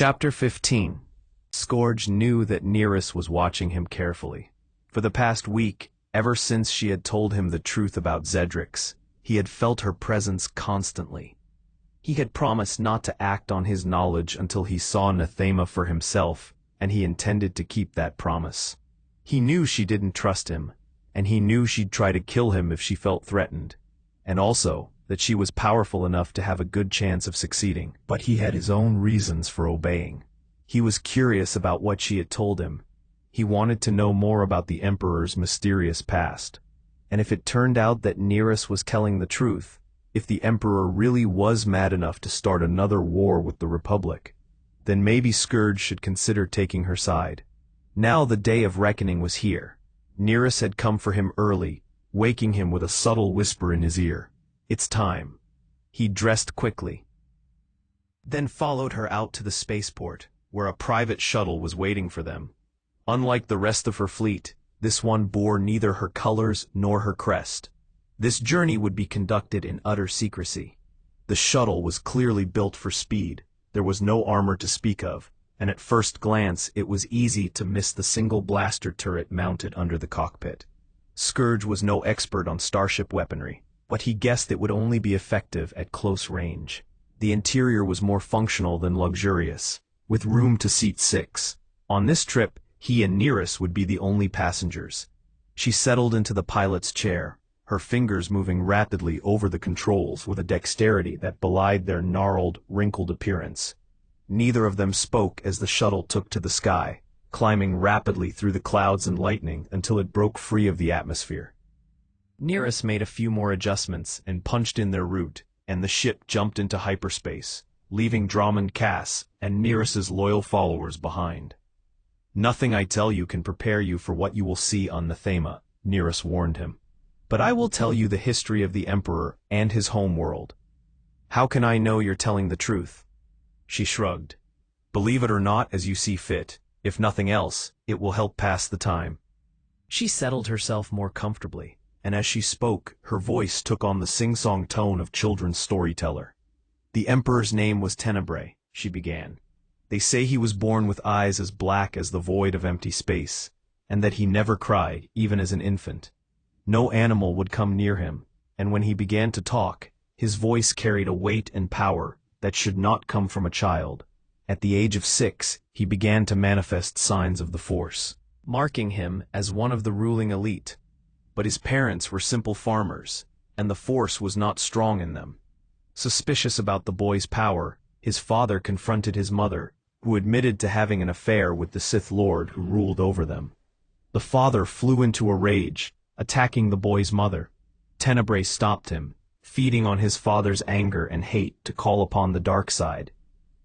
Chapter 15. Scourge knew that Nereus was watching him carefully. For the past week, ever since she had told him the truth about Zedrix, he had felt her presence constantly. He had promised not to act on his knowledge until he saw Nathema for himself, and he intended to keep that promise. He knew she didn't trust him, and he knew she'd try to kill him if she felt threatened, and also that she was powerful enough to have a good chance of succeeding. But he had his own reasons for obeying. He was curious about what she had told him. He wanted to know more about the Emperor's mysterious past. And if it turned out that Nereus was telling the truth, if the Emperor really was mad enough to start another war with the Republic, then maybe Scourge should consider taking her side. Now the day of reckoning was here. Nereus had come for him early, waking him with a subtle whisper in his ear. "It's time." He dressed quickly, then followed her out to the spaceport, where a private shuttle was waiting for them. Unlike the rest of her fleet, this one bore neither her colors nor her crest. This journey would be conducted in utter secrecy. The shuttle was clearly built for speed. There was no armor to speak of, and at first glance it was easy to miss the single blaster turret mounted under the cockpit. Scourge was no expert on starship weaponry, but he guessed it would only be effective at close range. The interior was more functional than luxurious, with room to seat 6. On this trip, he and Nereus would be the only passengers. She settled into the pilot's chair, her fingers moving rapidly over the controls with a dexterity that belied their gnarled, wrinkled appearance. Neither of them spoke as the shuttle took to the sky, climbing rapidly through the clouds and lightning until it broke free of the atmosphere. Nereus made a few more adjustments and punched in their route, and the ship jumped into hyperspace, leaving Drummond Cass and Nereus's loyal followers behind. "Nothing I tell you can prepare you for what you will see on Nathema," Nereus warned him. "But I will tell you the history of the Emperor and his homeworld." "How can I know you're telling the truth?" She shrugged. "Believe it or not as you see fit. If nothing else, it will help pass the time." She settled herself more comfortably, and as she spoke, her voice took on the sing-song tone of children's storyteller. "The Emperor's name was Tenebrae," she began. "They say he was born with eyes as black as the void of empty space, and that he never cried, even as an infant. No animal would come near him, and when he began to talk, his voice carried a weight and power that should not come from a child. At the age of 6, he began to manifest signs of the Force, marking him as one of the ruling elite. But his parents were simple farmers, and the Force was not strong in them. Suspicious about the boy's power, his father confronted his mother, who admitted to having an affair with the Sith Lord who ruled over them. The father flew into a rage, attacking the boy's mother. Tenebrae stopped him, feeding on his father's anger and hate to call upon the dark side.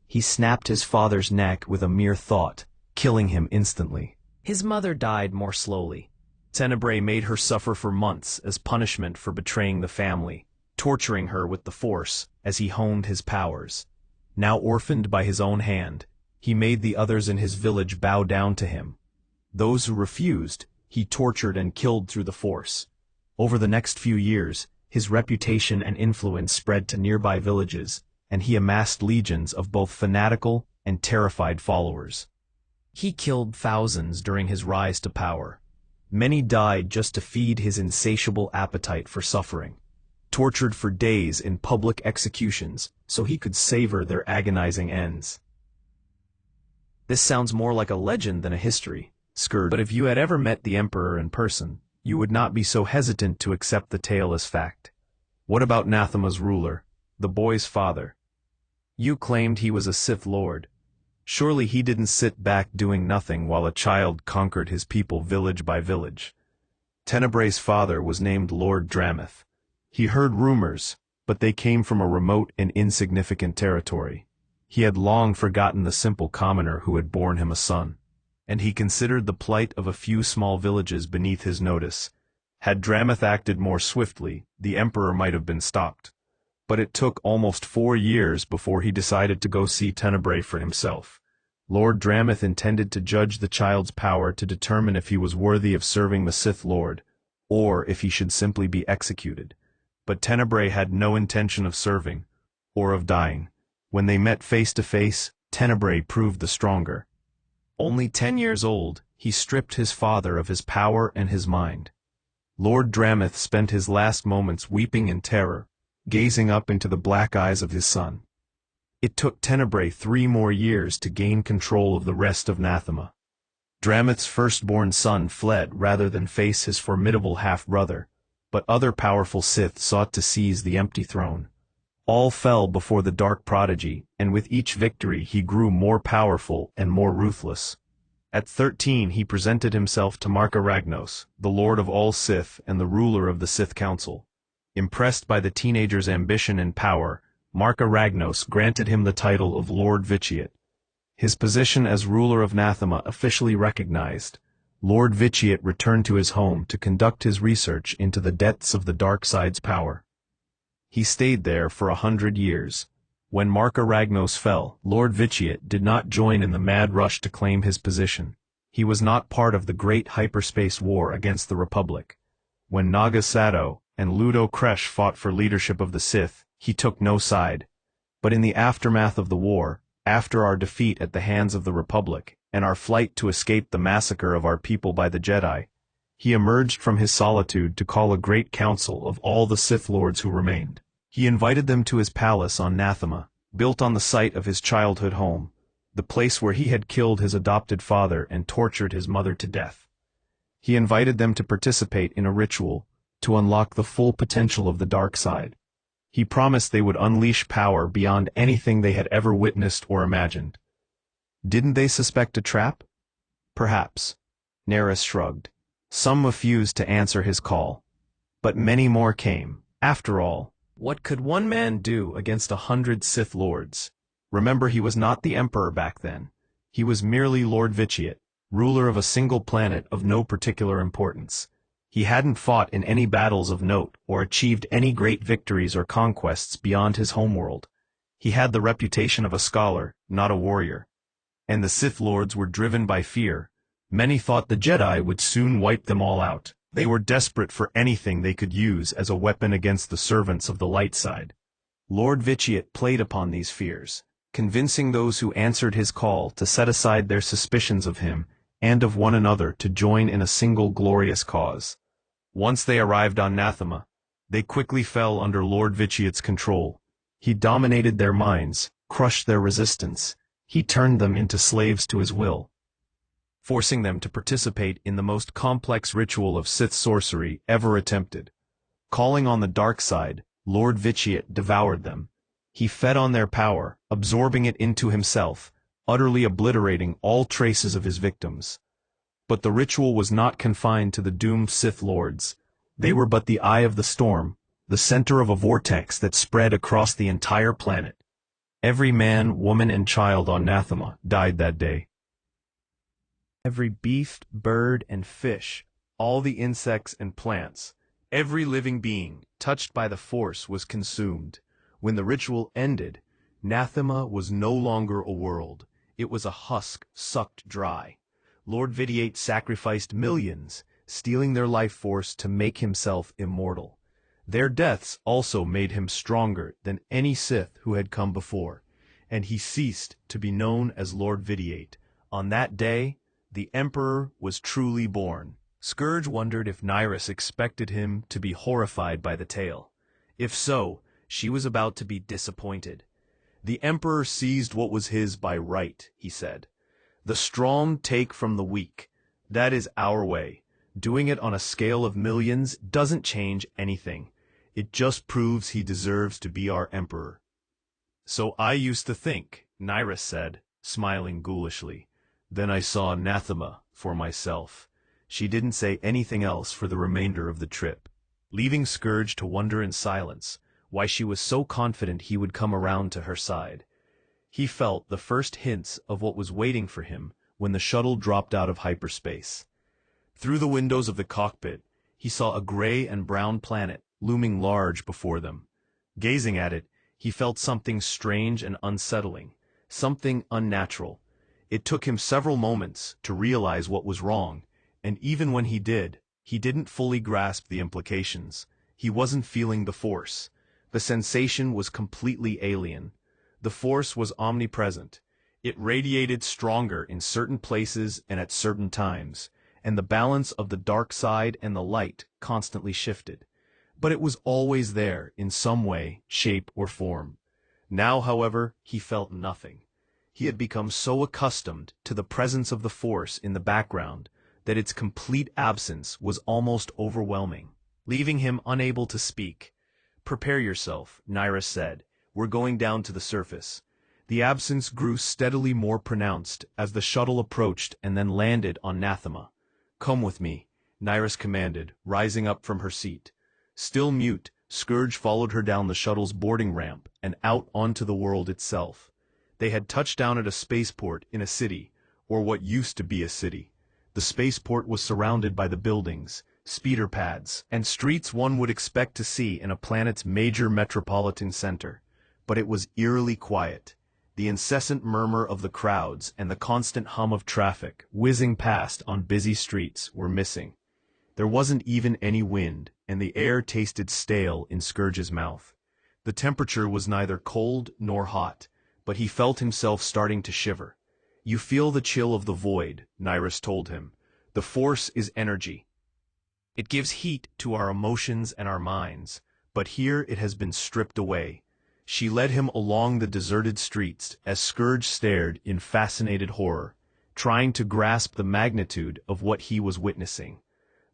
He snapped his father's neck with a mere thought, killing him instantly. His mother died more slowly. Tenebrae made her suffer for months as punishment for betraying the family, torturing her with the Force as he honed his powers. Now orphaned by his own hand, he made the others in his village bow down to him. Those who refused, he tortured and killed through the Force. Over the next few years, his reputation and influence spread to nearby villages, and he amassed legions of both fanatical and terrified followers. He killed thousands during his rise to power. Many died just to feed his insatiable appetite for suffering, tortured for days in public executions so he could savor their agonizing ends. This sounds more like a legend than a history, Scourge, but if you had ever met the Emperor in person, you would not be so hesitant to accept the tale as fact. What about Nathema's ruler, the boy's father? You claimed he was a Sith Lord. Surely he didn't sit back doing nothing while a child conquered his people village by village. Tenebrae's father was named Lord Drameth. He heard rumors, but they came from a remote and insignificant territory. He had long forgotten the simple commoner who had borne him a son, and he considered the plight of a few small villages beneath his notice. Had Drameth acted more swiftly, the Emperor might have been stopped. But it took almost 4 years before he decided to go see Tenebrae for himself. Lord Drameth intended to judge the child's power to determine if he was worthy of serving the Sith Lord, or if he should simply be executed. But Tenebrae had no intention of serving, or of dying. When they met face to face, Tenebrae proved the stronger. Only 10 years old, he stripped his father of his power and his mind. Lord Drameth spent his last moments weeping in terror, gazing up into the black eyes of his son. It took Tenebrae 3 more years to gain control of the rest of Nathema. Drameth's firstborn son fled rather than face his formidable half-brother, but other powerful Sith sought to seize the empty throne. All fell before the Dark Prodigy, and with each victory he grew more powerful and more ruthless. At 13 he presented himself to Marka Ragnos, the Lord of all Sith and the ruler of the Sith Council. Impressed by the teenager's ambition and power, Marka Ragnos granted him the title of Lord Vitiate. His position as ruler of Nathema officially recognized, Lord Vitiate returned to his home to conduct his research into the depths of the dark side's power. He stayed there for 100 years. When Marka Ragnos fell, Lord Vitiate did not join in the mad rush to claim his position. He was not part of the great hyperspace war against the Republic. When Naga Sato and Ludo Kresh fought for leadership of the Sith, he took no side. But in the aftermath of the war, after our defeat at the hands of the Republic, and our flight to escape the massacre of our people by the Jedi, he emerged from his solitude to call a great council of all the Sith Lords who remained. He invited them to his palace on Nathema, built on the site of his childhood home, the place where he had killed his adopted father and tortured his mother to death. He invited them to participate in a ritual, to unlock the full potential of the dark side. He promised they would unleash power beyond anything they had ever witnessed or imagined. Didn't they suspect a trap? Perhaps. Nerys shrugged. Some refused to answer his call. But many more came. After all, what could one man do against 100 Sith Lords? Remember, he was not the Emperor back then. He was merely Lord Vitiate, ruler of a single planet of no particular importance. He hadn't fought in any battles of note or achieved any great victories or conquests beyond his homeworld. He had the reputation of a scholar, not a warrior. And the Sith Lords were driven by fear. Many thought the Jedi would soon wipe them all out. They were desperate for anything they could use as a weapon against the servants of the light side. Lord Vitiate played upon these fears, convincing those who answered his call to set aside their suspicions of him and of one another to join in a single glorious cause. Once they arrived on Nathema, they quickly fell under Lord Vitiate's control. He dominated their minds, crushed their resistance. He turned them into slaves to his will, forcing them to participate in the most complex ritual of Sith sorcery ever attempted. Calling on the dark side, Lord Vitiate devoured them. He fed on their power, absorbing it into himself, utterly obliterating all traces of his victims. But the ritual was not confined to the doomed Sith Lords. They were but the eye of the storm, the center of a vortex that spread across the entire planet. Every man, woman, and child on Nathema died that day. Every beast, bird, and fish, all the insects and plants, every living being touched by the Force was consumed. When the ritual ended, Nathema was no longer a world. It was a husk sucked dry. Lord Vitiate sacrificed millions, stealing their life force to make himself immortal. Their deaths also made him stronger than any Sith who had come before, and he ceased to be known as Lord Vitiate. On that day, the Emperor was truly born. Scourge wondered if Nerys expected him to be horrified by the tale. If so, she was about to be disappointed. The Emperor seized what was his by right, he said. The strong take from the weak. That is our way. Doing it on a scale of millions doesn't change anything. It just proves he deserves to be our Emperor. So I used to think, Nerys said, smiling ghoulishly. Then I saw Nathema for myself. She didn't say anything else for the remainder of the trip, leaving Scourge to wonder in silence why she was so confident he would come around to her side. He felt the first hints of what was waiting for him when the shuttle dropped out of hyperspace. Through the windows of the cockpit, he saw a gray and brown planet looming large before them. Gazing at it, he felt something strange and unsettling, something unnatural. It took him several moments to realize what was wrong, and even when he did, he didn't fully grasp the implications. He wasn't feeling the Force. The sensation was completely alien. The Force was omnipresent. It radiated stronger in certain places and at certain times, and the balance of the dark side and the light constantly shifted. But it was always there in some way, shape, or form. Now, however, he felt nothing. He had become so accustomed to the presence of the force in the background that its complete absence was almost overwhelming, leaving him unable to speak. "Prepare yourself," Nyrus said. "We're going down to the surface." The absence grew steadily more pronounced as the shuttle approached and then landed on Nathema. "Come with me," Nyrus commanded, rising up from her seat. Still mute, Scourge followed her down the shuttle's boarding ramp and out onto the world itself. They had touched down at a spaceport in a city, or what used to be a city. The spaceport was surrounded by the buildings, speeder pads, and streets one would expect to see in a planet's major metropolitan center. But it was eerily quiet. The incessant murmur of the crowds and the constant hum of traffic whizzing past on busy streets were missing. There wasn't even any wind, and the air tasted stale in Scourge's mouth. The temperature was neither cold nor hot, but he felt himself starting to shiver. "You feel the chill of the void," Nyrus told him. "The force is energy. It gives heat to our emotions and our minds, but here it has been stripped away." She led him along the deserted streets as Scourge stared in fascinated horror, trying to grasp the magnitude of what he was witnessing.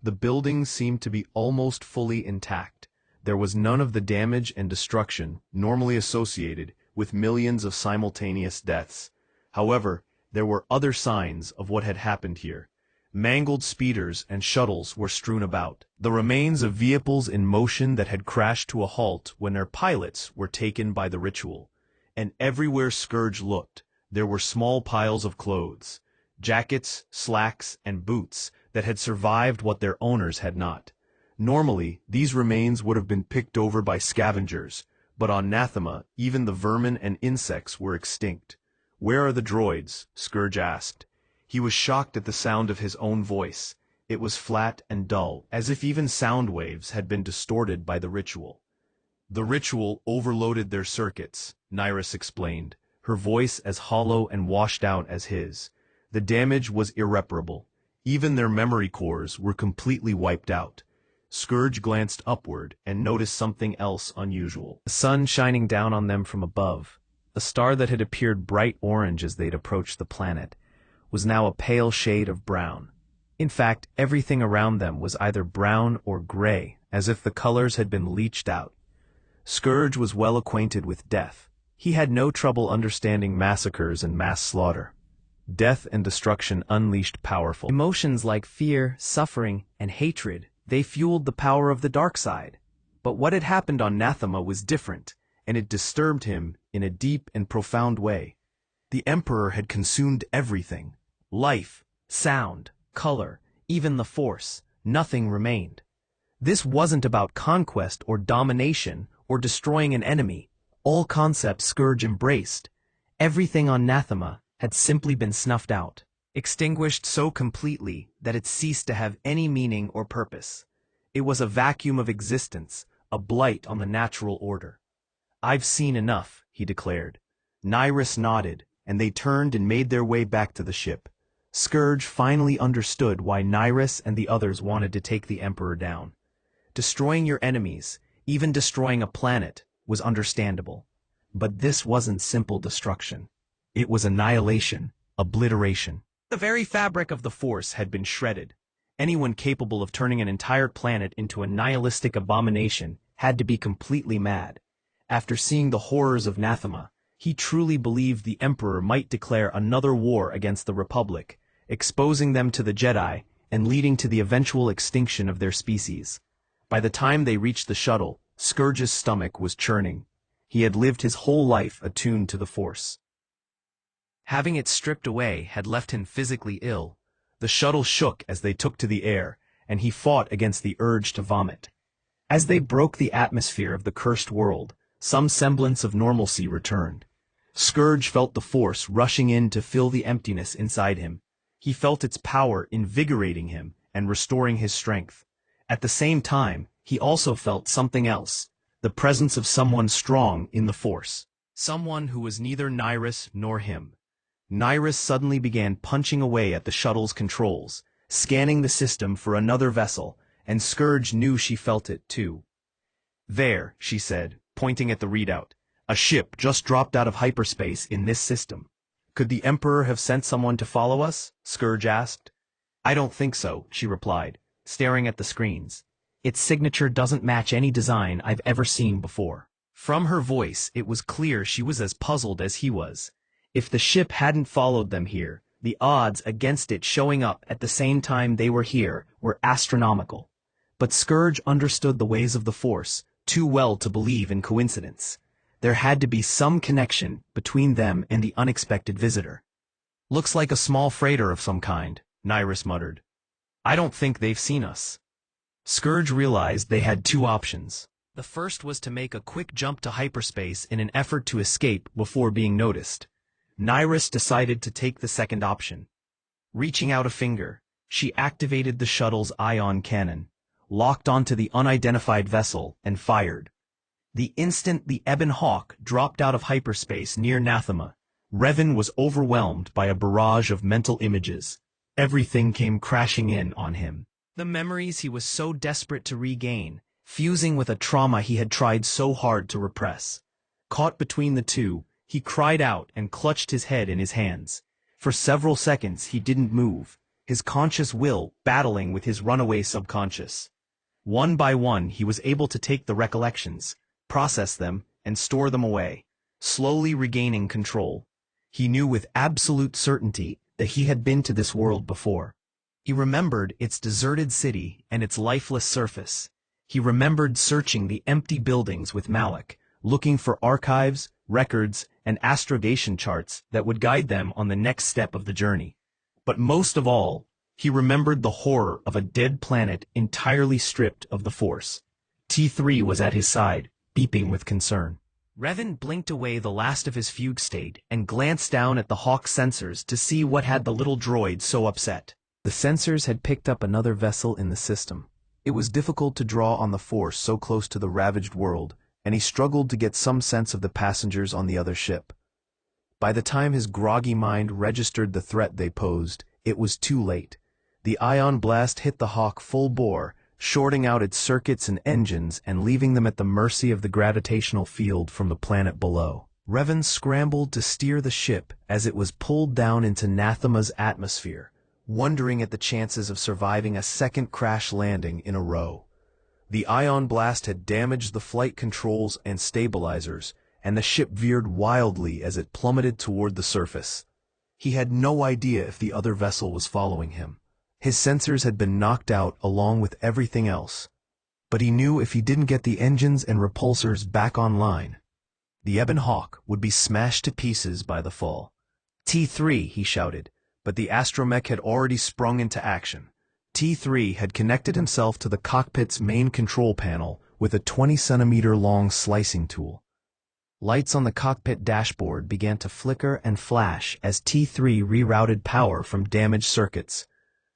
The buildings seemed to be almost fully intact. There was none of the damage and destruction normally associated with millions of simultaneous deaths. However, there were other signs of what had happened here. Mangled speeders and shuttles were strewn about, the remains of vehicles in motion that had crashed to a halt when their pilots were taken by the ritual. And everywhere Scourge looked, there were small piles of clothes, jackets, slacks, and boots that had survived what their owners had not. Normally, these remains would have been picked over by scavengers, but on Nathema, even the vermin and insects were extinct. "Where are the droids?" Scourge asked. He was shocked at the sound of his own voice. It was flat and dull, as if even sound waves had been distorted by the ritual. "The ritual overloaded their circuits," Nyrus explained, her voice as hollow and washed out as his. "The damage was irreparable. Even their memory cores were completely wiped out." Scourge glanced upward and noticed something else unusual. The sun shining down on them from above, a star that had appeared bright orange as they'd approached the planet, was now a pale shade of brown. In fact, everything around them was either brown or gray, as if the colors had been leached out. Scourge was well acquainted with death. He had no trouble understanding massacres and mass slaughter. Death and destruction unleashed powerful emotions like fear, suffering, and hatred. They fueled the power of the dark side. But what had happened on Nathema was different, and it disturbed him in a deep and profound way. The Emperor had consumed everything. Life, sound, color, even the force. Nothing remained. This wasn't about conquest or domination or destroying an enemy. All concepts Scourge embraced. Everything on Nathema had simply been snuffed out, extinguished so completely that it ceased to have any meaning or purpose. It was a vacuum of existence, a blight on the natural order. "I've seen enough," he declared. Nyrus nodded, and they turned and made their way back to the ship. Scourge finally understood why Nyrus and the others wanted to take the Emperor down. Destroying your enemies, even destroying a planet, was understandable. But this wasn't simple destruction. It was annihilation, obliteration. The very fabric of the Force had been shredded. Anyone capable of turning an entire planet into a nihilistic abomination had to be completely mad. After seeing the horrors of Nathema, he truly believed the Emperor might declare another war against the Republic, exposing them to the Jedi and leading to the eventual extinction of their species. By the time they reached the shuttle, Scourge's stomach was churning. He had lived his whole life attuned to the Force. Having it stripped away had left him physically ill. The shuttle shook as they took to the air, and he fought against the urge to vomit. As they broke the atmosphere of the cursed world, some semblance of normalcy returned. Scourge felt the Force rushing in to fill the emptiness inside him. He felt its power invigorating him and restoring his strength. At the same time, he also felt something else, the presence of someone strong in the Force. Someone who was neither Nyrus nor him. Nyrus suddenly began punching away at the shuttle's controls, scanning the system for another vessel, and Scourge knew she felt it too. "There," she said, pointing at the readout. "A ship just dropped out of hyperspace in this system." "Could the Emperor have sent someone to follow us?" Scourge asked. "I don't think so," she replied, staring at the screens. "Its signature doesn't match any design I've ever seen before." From her voice, it was clear she was as puzzled as he was. If the ship hadn't followed them here, the odds against it showing up at the same time they were here were astronomical. But Scourge understood the ways of the Force too well to believe in coincidence. There had to be some connection between them and the unexpected visitor. "Looks like a small freighter of some kind," Nyrus muttered. "I don't think they've seen us." Scourge realized they had two options. The first was to make a quick jump to hyperspace in an effort to escape before being noticed. Nyrus decided to take the second option. Reaching out a finger, she activated the shuttle's ion cannon, locked onto the unidentified vessel, and fired. The instant the Ebon Hawk dropped out of hyperspace near Nathema, Revan was overwhelmed by a barrage of mental images. Everything came crashing in on him. The memories he was so desperate to regain, fusing with a trauma he had tried so hard to repress. Caught between the two, he cried out and clutched his head in his hands. For several seconds he didn't move, his conscious will battling with his runaway subconscious. One by one he was able to take the recollections, process them, and store them away, slowly regaining control. He knew with absolute certainty that he had been to this world before. He remembered its deserted city and its lifeless surface. He remembered searching the empty buildings with Malak, looking for archives, records, and astrogation charts that would guide them on the next step of the journey. But most of all, he remembered the horror of a dead planet entirely stripped of the Force. T3 was at his side, beeping with concern. Revan blinked away the last of his fugue state and glanced down at the Hawk's sensors to see what had the little droid so upset. The sensors had picked up another vessel in the system. It was difficult to draw on the Force so close to the ravaged world, and he struggled to get some sense of the passengers on the other ship. By the time his groggy mind registered the threat they posed, it was too late. The ion blast hit the Hawk full bore, shorting out its circuits and engines and leaving them at the mercy of the gravitational field from the planet below. Revan scrambled to steer the ship as it was pulled down into Nathema's atmosphere, wondering at the chances of surviving a second crash landing in a row. The ion blast had damaged the flight controls and stabilizers, and the ship veered wildly as it plummeted toward the surface. He had no idea if the other vessel was following him. His sensors had been knocked out along with everything else. But he knew if he didn't get the engines and repulsors back online, the Ebon Hawk would be smashed to pieces by the fall. "T3," he shouted, but the astromech had already sprung into action. T3 had connected himself to the cockpit's main control panel with a 20-centimeter-long slicing tool. Lights on the cockpit dashboard began to flicker and flash as T3 rerouted power from damaged circuits.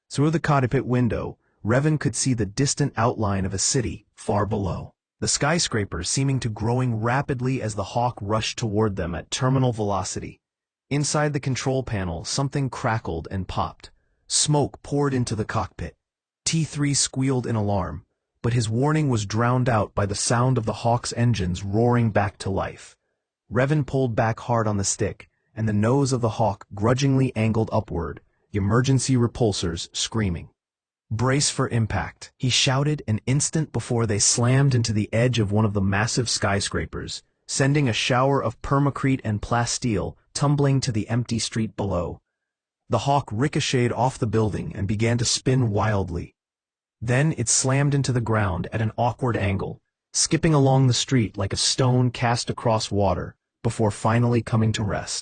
Through the cockpit window, Revan could see the distant outline of a city far below, the skyscrapers seeming to growing rapidly as the Hawk rushed toward them at terminal velocity. Inside the control panel, something crackled and popped. Smoke poured into the cockpit. T3 squealed in alarm, but his warning was drowned out by the sound of the Hawk's engines roaring back to life. Revan pulled back hard on the stick, and the nose of the Hawk grudgingly angled upward, the emergency repulsors screaming. "Brace for impact," he shouted an instant before they slammed into the edge of one of the massive skyscrapers, sending a shower of permacrete and plasteel tumbling to the empty street below. The Hawk ricocheted off the building and began to spin wildly. Then it slammed into the ground at an awkward angle, skipping along the street like a stone cast across water, before finally coming to rest.